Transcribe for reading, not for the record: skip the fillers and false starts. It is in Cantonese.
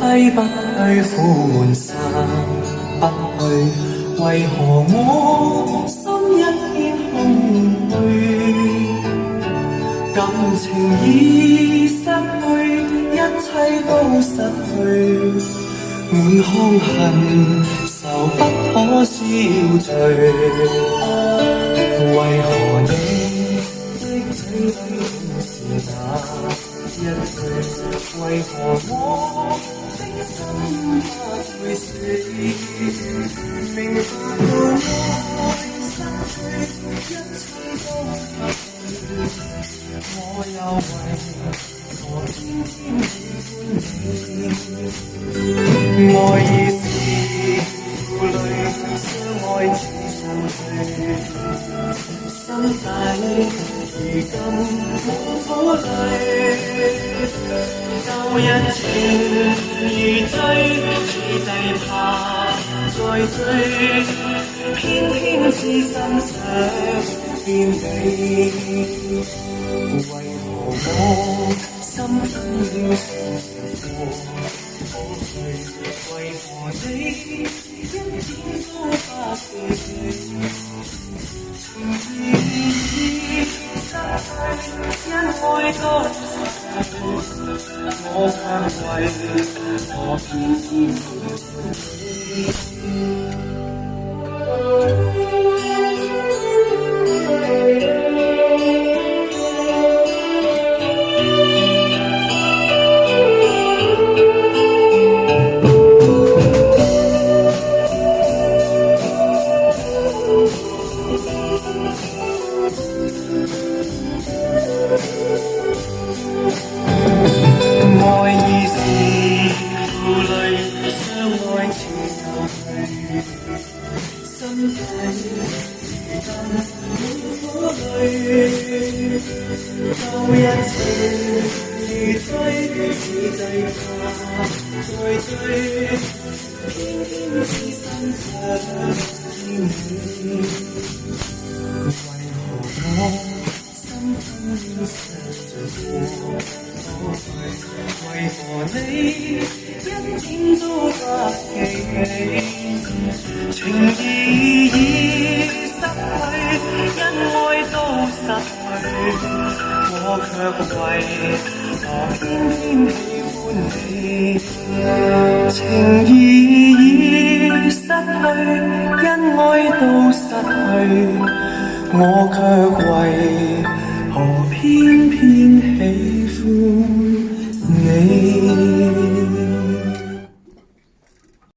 揮不去，苦悶散不去，為何我心一片空虛？感情已失去，一切都失去，滿腔恨愁不可消除。為何你的嘴裏總是那一句？為何我的心不會死？明白到愛失去，一切都失去，我又為何偏偏喜歡你？愛已是負累，相愛似神淚，心大如今冇苦淚。舊日情如醉，此際怕再追，偏偏痴心想見你。為何我心分了常過可去？為何你一點都不記起？情意失去，因愛多失去，我卻為何偏偏喜歡你？愛已是負累，相愛似舊淚，心底如今冇苦淚。舊日情如醉，此際怕再追，偏偏痴心想見你。為何我心分了常過可去？為何你一點都不記起？情義已失去，因愛都失去，我卻為何偏偏喜歡你？情義已失去，因愛都失去，我卻為何偏偏喜歡你？